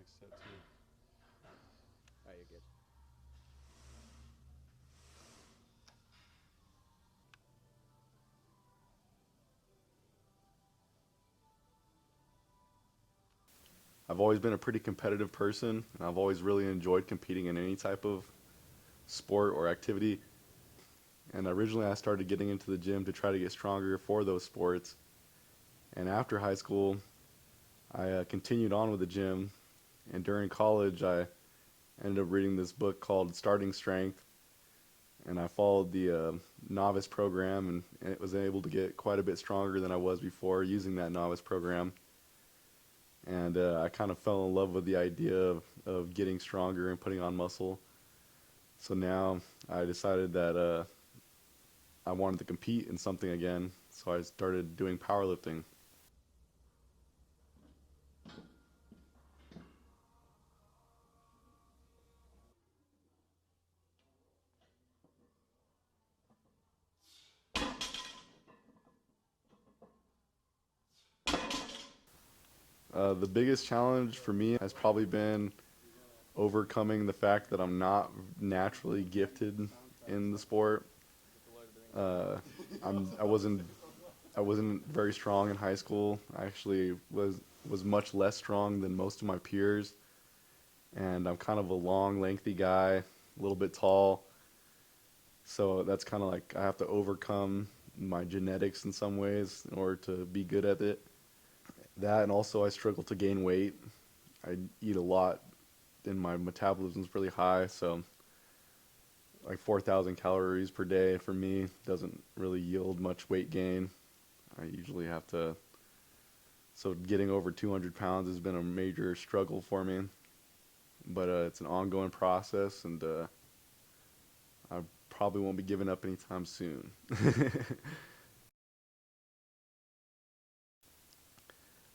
next set too. Oh, you're good. I've always been a pretty competitive person, and I've always really enjoyed competing in any type of sport or activity. And originally I started getting into the gym to try to get stronger for those sports. And after high school, I continued on with the gym. And during college, I ended up reading this book called Starting Strength. And I followed the novice program and was able to get quite a bit stronger than I was before using that novice program. And I kind of fell in love with the idea of getting stronger and putting on muscle. So now I decided that I wanted to compete in something again. So I started doing powerlifting. The biggest challenge for me has probably been overcoming the fact that I'm not naturally gifted in the sport. Uh, I wasn't very strong in high school. I actually was much less strong than most of my peers, and I'm kind of a long, lengthy guy, a little bit tall. So that's kind of like I have to overcome my genetics in some ways in order to be good at it. That and also I struggle to gain weight. I eat a lot and my metabolism is really high, so like 4,000 calories per day for me doesn't really yield much weight gain. I usually have to, so getting over 200 pounds has been a major struggle for me, but it's an ongoing process, and I probably won't be giving up anytime soon.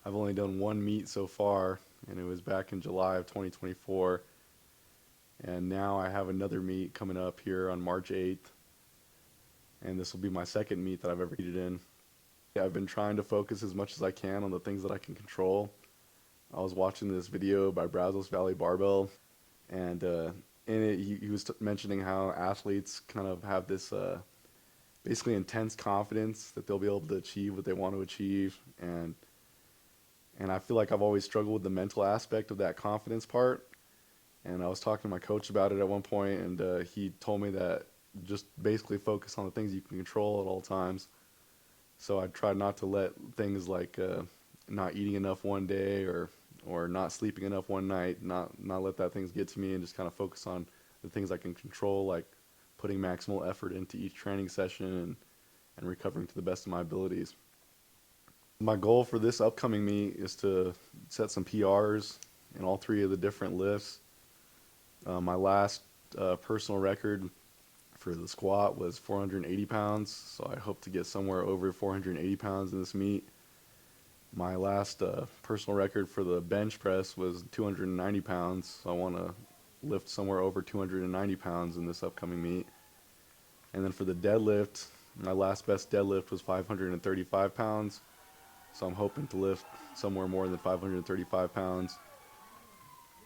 I've only done one meet so far, and it was back in July of 2024. And now I have another meet coming up here on March 8th, and this will be my second meet that I've ever competed in. Yeah, I've been trying to focus as much as I can on the things that I can control. I was watching this video by Brazos Valley Barbell, and in it he was mentioning how athletes kind of have this basically intense confidence that they'll be able to achieve what they want to achieve, and I feel like I've always struggled with the mental aspect of that confidence part. And I was talking to my coach about it at one point, and he told me that just basically focus on the things you can control at all times. So I tried not to let things like not eating enough one day or not sleeping enough one night, not let that things get to me, and just kind of focus on the things I can control, like putting maximal effort into each training session and recovering to the best of my abilities. My goal for this upcoming meet is to set some PRs in all three of the different lifts. My last personal record for the squat was 480 pounds, so I hope to get somewhere over 480 pounds in this meet. My last personal record for the bench press was 290 pounds, so I want to lift somewhere over 290 pounds in this upcoming meet. And then for the deadlift, my last best deadlift was 535 pounds, so I'm hoping to lift somewhere more than 535 pounds.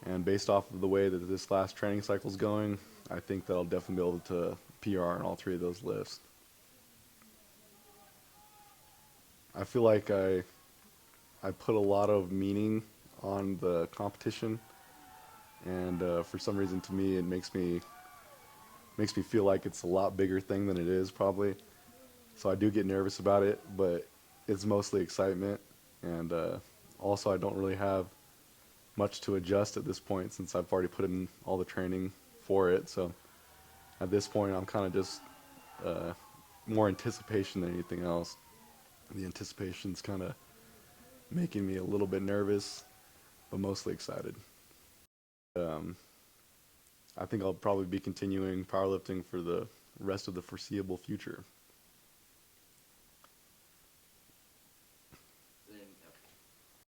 And based off of the way that this last training cycle is going, I think that I'll definitely be able to PR in all three of those lifts. I feel like I put a lot of meaning on the competition, and for some reason, to me, it makes me feel like it's a lot bigger thing than it is probably. So I do get nervous about it, but it's mostly excitement, and also I don't really have much to adjust at this point since I've already put in all the training for it. So at this point, I'm kind of just uh, more anticipation than anything else. The anticipation's kind of making me a little bit nervous, but mostly excited. Um, I think I'll probably be continuing powerlifting for the rest of the foreseeable future.